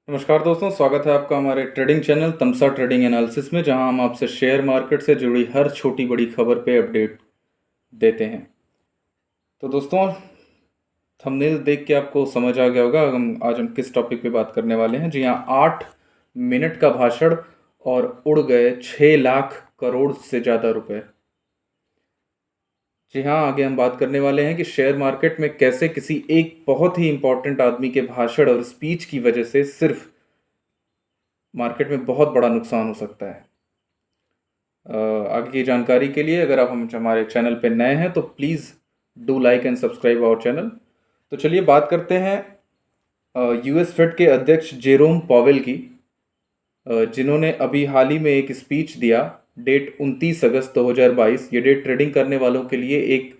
नमस्कार दोस्तों, स्वागत है आपका हमारे ट्रेडिंग चैनल तमसा ट्रेडिंग एनालिसिस में, जहां हम आपसे शेयर मार्केट से जुड़ी हर छोटी बड़ी खबर पे अपडेट देते हैं। तो दोस्तों, थंबनेल देख के आपको समझ आ गया होगा आज हम किस टॉपिक पे बात करने वाले हैं। जी हाँ, 8 मिनट का भाषण और उड़ गए 6 लाख करोड़ से ज़्यादा रुपए। जी हाँ, आगे हम बात करने वाले हैं कि शेयर मार्केट में कैसे किसी एक बहुत ही इंपॉर्टेंट आदमी के भाषण और स्पीच की वजह से सिर्फ मार्केट में बहुत बड़ा नुकसान हो सकता है। आगे की जानकारी के लिए अगर आप हमारे चैनल पे नए हैं तो please do like and subscribe our channel. तो चलिए बात करते हैं यूएस फेड के अध्यक्ष जेरोम पॉवेल की, जिन्होंने अभी हाल ही में एक स्पीच दिया। डेट 29 अगस्त 2022। ये डेट ट्रेडिंग करने वालों के लिए एक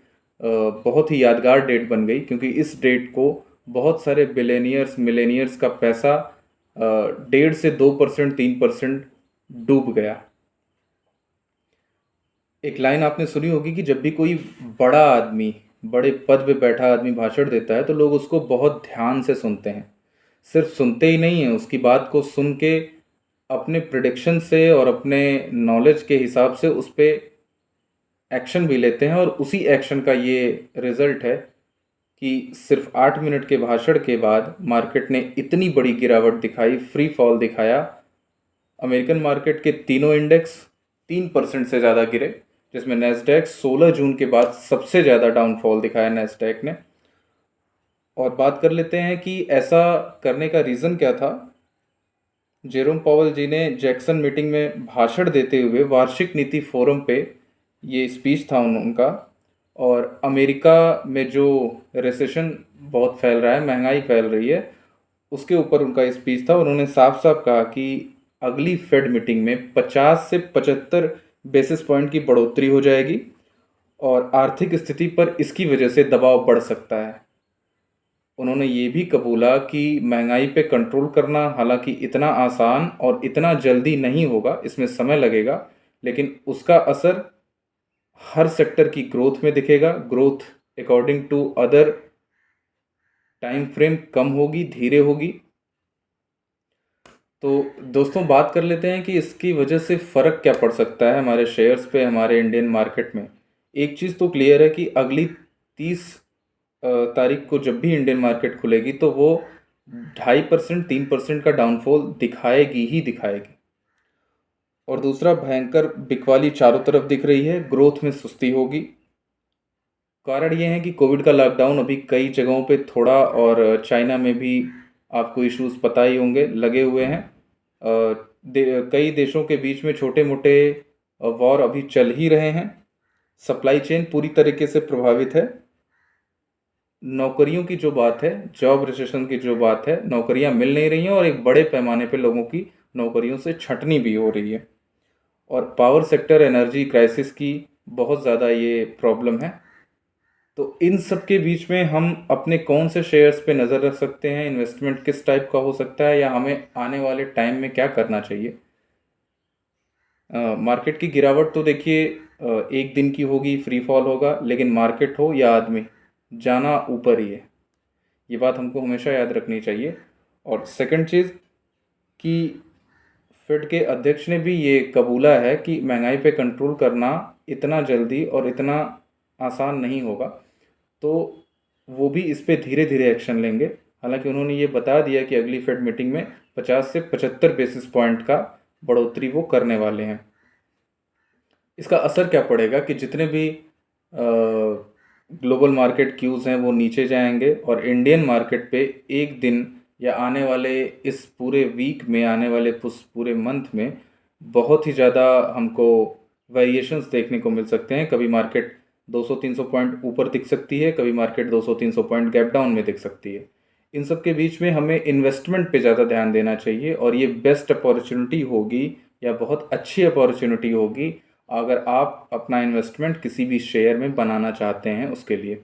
बहुत ही यादगार डेट बन गई, क्योंकि इस डेट को बहुत सारे बिलेनियर्स मिलेनियर्स का पैसा 1.5 से 2%, 3% डूब गया। एक लाइन आपने सुनी होगी कि जब भी कोई बड़ा आदमी, बड़े पद पे बैठा आदमी भाषण देता है तो लोग उसको बहुत ध्यान से सुनते हैं। सिर्फ सुनते ही नहीं है, उसकी बात को सुन के अपने प्रिडिक्शन से और अपने नॉलेज के हिसाब से उस पे एक्शन भी लेते हैं। और उसी एक्शन का ये रिजल्ट है कि सिर्फ 8 मिनट के भाषण के बाद मार्केट ने इतनी बड़ी गिरावट दिखाई, फ्री फॉल दिखाया। अमेरिकन मार्केट के तीनों इंडेक्स 3% से ज़्यादा गिरे, जिसमें नेस्डैक 16 जून के बाद सबसे ज़्यादा डाउनफॉल दिखाया नेस्डैक ने। और बात कर लेते हैं कि ऐसा करने का रीज़न क्या था। जेरोम पॉवेल जी ने जैक्सन मीटिंग में भाषण देते हुए वार्षिक नीति फोरम पे, ये स्पीच था उनका। और अमेरिका में जो रिसेशन बहुत फैल रहा है, महंगाई फैल रही है, उसके ऊपर उनका स्पीच था। उन्होंने साफ साफ कहा कि अगली फेड मीटिंग में 50 से 75 बेसिस पॉइंट की बढ़ोतरी हो जाएगी और आर्थिक स्थिति पर इसकी वजह से दबाव बढ़ सकता है। उन्होंने ये भी कबूला कि महंगाई पे कंट्रोल करना हालांकि इतना आसान और इतना जल्दी नहीं होगा, इसमें समय लगेगा, लेकिन उसका असर हर सेक्टर की ग्रोथ में दिखेगा। Growth according to other time frame कम होगी, धीरे होगी। तो दोस्तों, बात कर लेते हैं कि इसकी वजह से फ़र्क क्या पड़ सकता है हमारे शेयर्स पे, हमारे इंडियन मार्केट में। एक चीज़ तो क्लियर है कि अगली 30 तारीख को जब भी इंडियन मार्केट खुलेगी तो वो 2.5%, 3% का डाउनफॉल दिखाएगी ही दिखाएगी। और दूसरा, भयंकर बिकवाली चारों तरफ दिख रही है, ग्रोथ में सुस्ती होगी। कारण ये है कि कोविड का लॉकडाउन अभी कई जगहों पे थोड़ा, और चाइना में भी आपको इश्यूज पता ही होंगे, लगे हुए हैं। कई देशों के बीच में छोटे मोटे वॉर अभी चल ही रहे हैं। सप्लाई चेन पूरी तरीके से प्रभावित है। नौकरियों की जो बात है, जॉब रिसेशन की जो बात है, नौकरियां मिल नहीं रही हैं और एक बड़े पैमाने पे लोगों की नौकरियों से छंटनी भी हो रही है। और पावर सेक्टर, एनर्जी क्राइसिस की बहुत ज़्यादा ये प्रॉब्लम है। तो इन सब के बीच में हम अपने कौन से शेयर्स पे नज़र रख सकते हैं, इन्वेस्टमेंट किस टाइप का हो सकता है, या हमें आने वाले टाइम में क्या करना चाहिए। मार्केट की गिरावट तो देखिए एक दिन की होगी, फ्री फॉल होगा, लेकिन मार्केट हो या आदमी, जाना ऊपर ही है। ये बात हमको हमेशा याद रखनी चाहिए। और सेकंड चीज़ कि फेड के अध्यक्ष ने भी ये कबूला है कि महंगाई पे कंट्रोल करना इतना जल्दी और इतना आसान नहीं होगा। तो वो भी इस पे धीरे धीरे एक्शन लेंगे। हालांकि उन्होंने ये बता दिया कि अगली फेड मीटिंग में 50 से 75 बेसिस पॉइंट का बढ़ोतरी वो करने वाले हैं। इसका असर क्या पड़ेगा कि जितने भी ग्लोबल मार्केट क्यूज़ हैं वो नीचे जाएंगे, और इंडियन मार्केट पे एक दिन या आने वाले इस पूरे वीक में, आने वाले उस पूरे मंथ में बहुत ही ज़्यादा हमको वेरिएशंस देखने को मिल सकते हैं। कभी मार्केट 200-300 पॉइंट ऊपर दिख सकती है, कभी मार्केट 200-300 पॉइंट गैप डाउन में दिख सकती है। इन सब के बीच में हमें इन्वेस्टमेंट पे ज़्यादा ध्यान देना चाहिए, और ये बेस्ट अपॉर्चुनिटी होगी या बहुत अच्छी अपॉर्चुनिटी होगी अगर आप अपना इन्वेस्टमेंट किसी भी शेयर में बनाना चाहते हैं उसके लिए।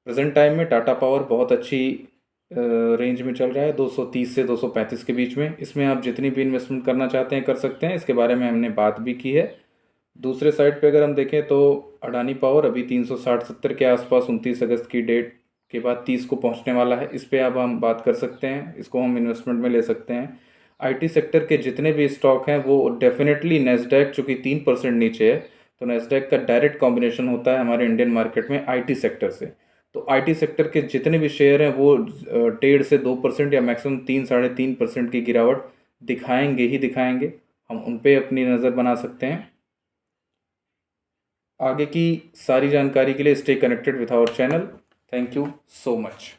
प्रेजेंट टाइम में टाटा पावर बहुत अच्छी रेंज में चल रहा है, 230 से 235 के बीच में। इसमें आप जितनी भी इन्वेस्टमेंट करना चाहते हैं कर सकते हैं, इसके बारे में हमने बात भी की है। दूसरे साइड पे अगर हम देखें तो अडानी पावर अभी 360-70 के आसपास 29 अगस्त की डेट के बाद 30 को पहुंचने वाला है। इस पे अब हम बात कर सकते हैं, इसको हम इन्वेस्टमेंट में ले सकते हैं। आईटी सेक्टर के जितने भी स्टॉक हैं वो डेफिनेटली नेस्डैक, चूँकि 3% नीचे है, तो नेस्डैक का डायरेक्ट कॉम्बिनेशन होता है हमारे इंडियन मार्केट में आईटी सेक्टर से। तो आईटी सेक्टर के जितने भी शेयर हैं वो 1.5 से 2% या मैक्सिमम 3-3.5% की गिरावट दिखाएंगे ही दिखाएंगे। हम उन पे अपनी नज़र बना सकते हैं। आगे की सारी जानकारी के लिए stay connected with our channel. Thank you so much.